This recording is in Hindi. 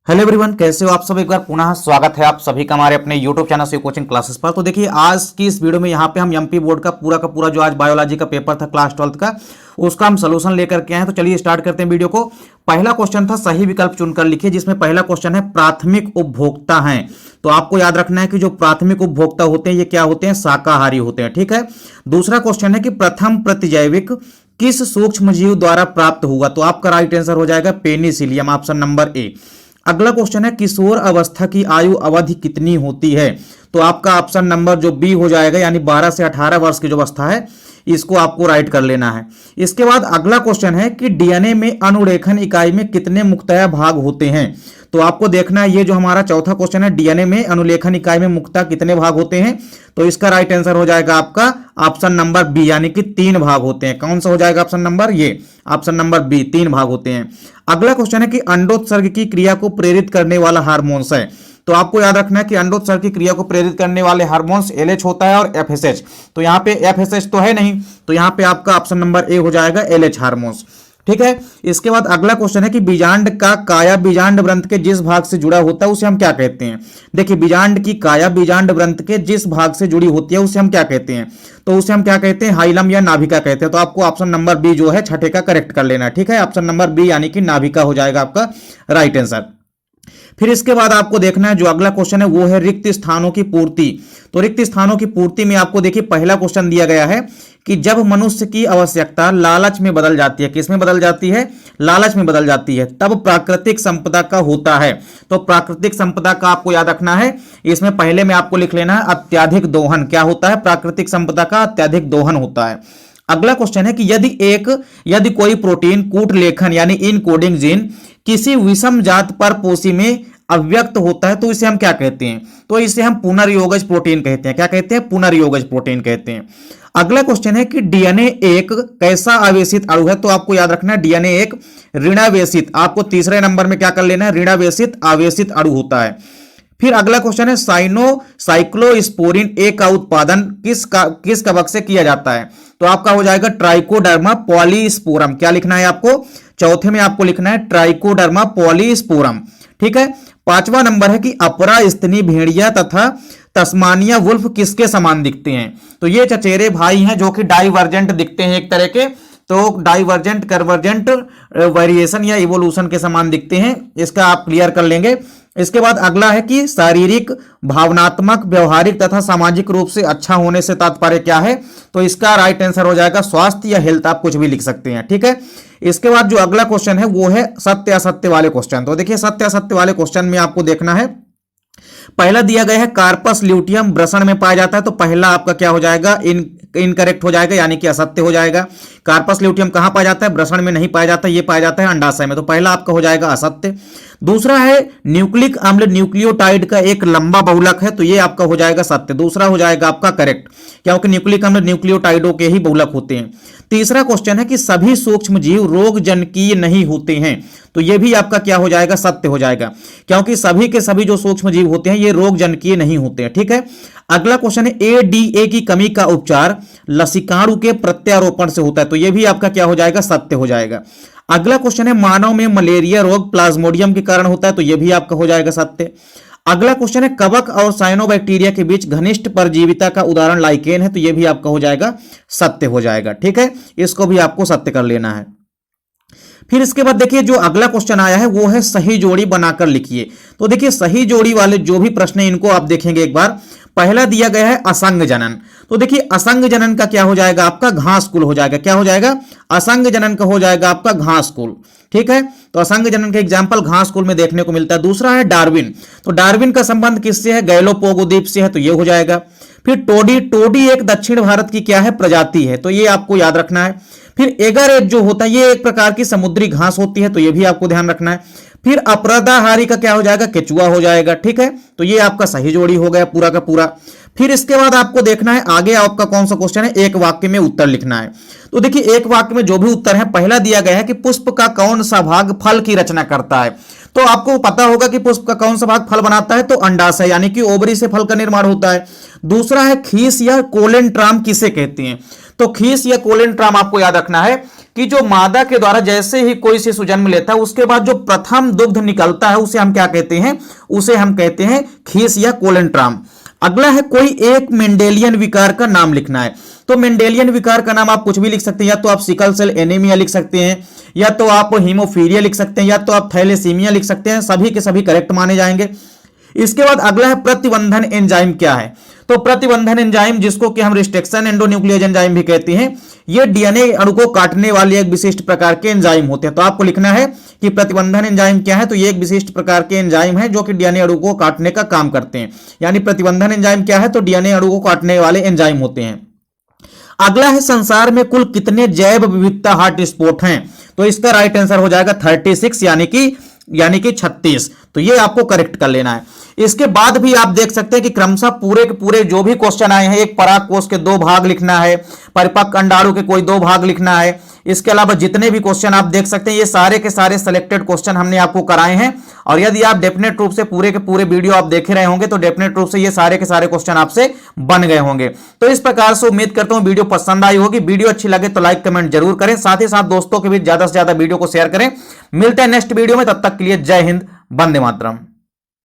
हेलो एवरीवन, कैसे हो आप सब। एक बार पुनः स्वागत है आप सभी का हमारे अपने यूट्यूब चैनल से कोचिंग क्लासेस पर। तो देखिए आज की इस वीडियो में यहाँ पे हम एमपी बोर्ड का पूरा जो आज बायोलॉजी का पेपर था क्लास 12th का, उसका हम सोल्यूशन लेकर के आए हैं। तो चलिए स्टार्ट करते हैं वीडियो को। पहला क्वेश्चन था सही विकल्प चुनकर लिखिए, जिसमें पहला क्वेश्चन है प्राथमिक उपभोक्ता हैं। तो आपको याद रखना है कि जो प्राथमिक उपभोक्ता होते हैं ये क्या होते हैं, शाकाहारी होते हैं। ठीक है। दूसरा क्वेश्चन है कि प्रथम प्रतिजैविक किस सूक्ष्म जीव द्वारा प्राप्त हुआ। तो आपका राइट आंसर हो जाएगा पेनिसिलियम, ऑप्शन नंबर ए। अगला क्वेश्चन है किशोर अवस्था की आयु अवधि कितनी होती है। तो आपका ऑप्शन नंबर जो बी हो जाएगा, यानी 12 से 18 वर्ष की जो अवस्था है इसको आपको राइट कर लेना है। इसके बाद अगला क्वेश्चन है कि डीएनए में अनुरेखन इकाई में कितने मुक्तया भाग होते हैं। तो आपको देखना है ये जो हमारा चौथा क्वेश्चन है, डीएनए में अनुलेखन इकाई में मुक्तया कितने भाग होते हैं। तो इसका राइट आंसर हो जाएगा आपका ऑप्शन नंबर बी, यानी कि 3 भाग होते हैं। कौन सा हो जाएगा ऑप्शन नंबर, ये ऑप्शन नंबर बी, 3 भाग होते हैं। अगला क्वेश्चन है कि अंडोत्सर्ग की क्रिया को प्रेरित करने वाला हार्मोन्स है। तो आपको याद रखना है कि अंडोत्सर्ग की क्रिया को प्रेरित करने वाले हार्मोन्स एलएच होता है और एफएसएच। तो यहाँ पे एफएसएच तो है नहीं, तो यहाँ पे आपका ऑप्शन नंबर ए हो जाएगा एलएच हार्मोन्स। ठीक है। इसके बाद अगला क्वेश्चन है कि बीजांड का काया बीजांड व्रंत के जिस भाग से जुड़ा होता है उसे हम क्या कहते हैं। देखिए बीजांड की काया बीजांड व्रंत के जिस भाग से जुड़ी होती है उसे हम क्या कहते हैं। तो उसे हम क्या कहते हैं, हाइलम या नाभिका कहते हैं। तो आपको ऑप्शन नंबर बी जो है छठे का करेक्ट कर लेना है। ठीक है। ऑप्शन नंबर बी यानी कि नाभिका हो जाएगा आपका राइट आंसर। फिर इसके बाद आपको देखना है जो अगला क्वेश्चन है वो है रिक्त स्थानों की पूर्ति। तो रिक्त स्थानों की पूर्ति में आपको देखिए पहला क्वेश्चन दिया गया है कि जब मनुष्य की आवश्यकता लालच में बदल जाती है, किस में बदल जाती है, लालच में बदल जाती है, तब प्राकृतिक संपदा का होता है। तो प्राकृतिक संपदा का आपको याद रखना है, इसमें पहले में आपको लिख लेना है अत्यधिक दोहन। क्या होता है, प्राकृतिक संपदा का अत्यधिक दोहन होता है। अगला क्वेश्चन है कि यदि कोई प्रोटीन कूट लेखन यानी इनकोडिंग जीन किसी विषम जात पर पोषी में अव्यक्त होता है तो इसे हम क्या कहते हैं। तो इसे हम पुनर्योगज प्रोटीन कहते हैं। क्या कहते हैं, पुनर्योगज प्रोटीन कहते हैं। अगला क्वेश्चन है कि डीएनए एक कैसा आवेशित अणु है। तो आपको याद रखना है डीएनए एक ऋणावेशित, आपको तीसरे नंबर में क्या कर लेना है, ऋणावेशित आवेशित अणु होता है। फिर अगला क्वेश्चन है साइक्लोस्पोरिन ए का उत्पादन किस कवक से किया जाता है। तो आपका हो जाएगा ट्राइकोडर्मा पॉलीस्पोरम। क्या लिखना है आपको, चौथे में आपको लिखना है ट्राइकोडर्मा पॉलीस्पोरम। ठीक है। 5वां नंबर है कि अपरा स्तनी भेड़िया तथा तस्मानिया वुल्फ किसके समान दिखते हैं। तो ये चचेरे भाई हैं जो कि डाइवर्जेंट दिखते हैं एक तरह के। तो डाइवर्जेंट कन्वर्जेंट वेरिएशन या इवोल्यूशन के समान दिखते हैं, इसका आप क्लियर कर लेंगे। इसके बाद अगला है कि शारीरिक भावनात्मक व्यवहारिक तथा सामाजिक रूप से अच्छा होने से तात्पर्य क्या है। तो इसका राइट आंसर हो जाएगा स्वास्थ्य या हेल्थ, आप कुछ भी लिख सकते हैं। ठीक है। इसके बाद जो अगला क्वेश्चन है वो है सत्य असत्य वाले क्वेश्चन। तो देखिए सत्य असत्य वाले क्वेश्चन में आपको देखना है, पहला दिया गया है कार्पस ल्यूटियम ब्रसण में पाया जाता है। तो पहला आपका क्या हो जाएगा, इनकरेक्ट हो जाएगा, यानी कि असत्य हो जाएगा। कार्पस ल्यूटियम कहां पाया जाता है, ब्रसण में नहीं पाया जाता, ये पाया जाता है अंडाशय में। तो पहला आपका हो जाएगा असत्य। दूसरा है न्यूक्लिक अम्ल न्यूक्लियोटाइड का एक लंबा बहुलक है। तो ये आपका हो जाएगा सत्य, दूसरा हो जाएगा आपका करेक्ट, क्योंकि न्यूक्लिक अम्ल न्यूक्लियोटाइडों के ही बहुलक होते हैं। तीसरा क्वेश्चन है कि सभी सूक्ष्म जीव रोगजनकीय नहीं होते हैं। तो ये भी आपका क्या हो जाएगा, सत्य हो जाएगा, क्योंकि सभी के सभी जो सूक्ष्म जीव होते हैं ये रोगजनकीय नहीं होते हैं। ठीक है। अगला क्वेश्चन है एडीए की कमी का उपचार लसिकाणु के प्रत्यारोपण से होता है। तो ये भी आपका क्या हो जाएगा, सत्य हो जाएगा। अगला क्वेश्चन है मानव में मलेरिया रोग प्लाज्मोडियम के कारण होता है। तो ये भी आपका हो जाएगा सत्य। अगला क्वेश्चन है कवक और साइनोबैक्टीरिया के बीच घनिष्ठ परजीविता का उदाहरण लाइकेन है। तो ये भी आपका हो जाएगा सत्य हो जाएगा। ठीक है। इसको भी आपको सत्य कर लेना है। फिर इसके बाद देखिए जो अगला क्वेश्चन आया है वो है सही जोड़ी बनाकर लिखिए। तो देखिए सही जोड़ी वाले जो भी प्रश्न है इनको आप देखेंगे एक बार। पहला दिया गया है असंग जनन। तो देखिए असंग जनन का क्या हो जाएगा, आपका घासकुल हो जाएगा। क्या हो जाएगा, असंग जनन का हो जाएगा आपका घासकुल। ठीक है। तो असंग जनन का एग्जाम्पल घासकुल में देखने को मिलता है। दूसरा है डार्विन। तो डार्विन का संबंध किससे है, गैलोपोगो द्वीप से है। तो ये हो जाएगा। फिर टोडी एक दक्षिण भारत की क्या है, प्रजाति है। तो ये आपको याद रखना है। फिर एगारेट जो होता है ये एक प्रकार की समुद्री घास होती है। तो ये भी आपको ध्यान रखना है। फिर अपराधाहारी का क्या हो जाएगा, केचुआ हो जाएगा। ठीक है। तो ये आपका सही जोड़ी हो गया पूरा का पूरा। फिर इसके बाद आपको देखना है आगे आपका कौन सा क्वेश्चन है, एक वाक्य में उत्तर लिखना है। तो देखिए एक वाक्य में जो भी उत्तर है, पहला दिया गया है कि पुष्प का कौन सा भाग फल की रचना करता है। तो आपको पता होगा कि पुष्प का कौन सा भाग फल बनाता है, तो अंडाशय यानी कि ओवरी से फल का निर्माण होता है। दूसरा है खीस या कोलेंट्राम किसे कहते हैं। तो खीस या कोलेंट्राम आपको याद रखना है कि जो मादा के द्वारा जैसे ही कोई शिशु जन्म लेता है उसके बाद जो प्रथम दुग्ध निकलता है उसे हम क्या कहते हैं, उसे हम कहते हैं खीस या कोलेंट्राम। अगला है कोई एक मेंडेलियन विकार का नाम लिखना है। तो मेंडेलियन विकार का नाम आप कुछ भी लिख सकते हैं, या तो आप सिकल सेल एनीमिया लिख सकते हैं, या तो आप हीमोफीलिया लिख सकते हैं, या तो आप थैलेसीमिया लिख सकते हैं, सभी के सभी करेक्ट माने जाएंगे। इसके बाद अगला है प्रतिबंधन एंजाइम क्या है। तो प्रतिबंधन एंजाइम जिसको कि हम रिस्ट्रिक्शन एंडोन्यूक्लियस एंजाइम भी कहते हैं, ये डीएनए अणु को काटने वाले एक विशिष्ट प्रकार के एंजाइम होते हैं। तो आपको लिखना है कि प्रतिबंधन एंजाइम क्या है, तो ये एक विशिष्ट प्रकार के एंजाइम है जो कि डीएनए अणु को काटने का काम करते हैं। यानी प्रतिबंधन एंजाइम क्या है, तो डीएनए अणु को काटने वाले एंजाइम होते हैं। अगला है संसार में कुल कितने जैव विविधता हॉटस्पॉट हैं। तो इसका राइट आंसर हो जाएगा 36 यानी कि 36। तो ये आपको करेक्ट कर लेना है। इसके बाद भी आप देख सकते हैं कि क्रमशः पूरे के पूरे जो भी क्वेश्चन आए हैं, एक पराग कोष के 2 भाग लिखना है, परिपक्व अंडाणु के कोई 2 भाग लिखना है। इसके अलावा जितने भी क्वेश्चन आप देख सकते हैं ये सारे के सारे सिलेक्टेड क्वेश्चन हमने आपको कराए हैं। और यदि आप डेफिनेट रूप से पूरे के पूरे वीडियो आप देखे रहे होंगे तो डेफिनेट रूप से ये सारे के सारे क्वेश्चन आपसे बन गए होंगे। तो इस प्रकार से उम्मीद करता हूं वीडियो पसंद आई होगी। वीडियो अच्छी लगे तो लाइक कमेंट जरूर करें, साथ ही साथ दोस्तों के बीच ज्यादा से ज्यादा वीडियो को शेयर करें। मिलते हैं नेक्स्ट वीडियो में, तब तक के लिए जय हिंद, वंदे मातरम।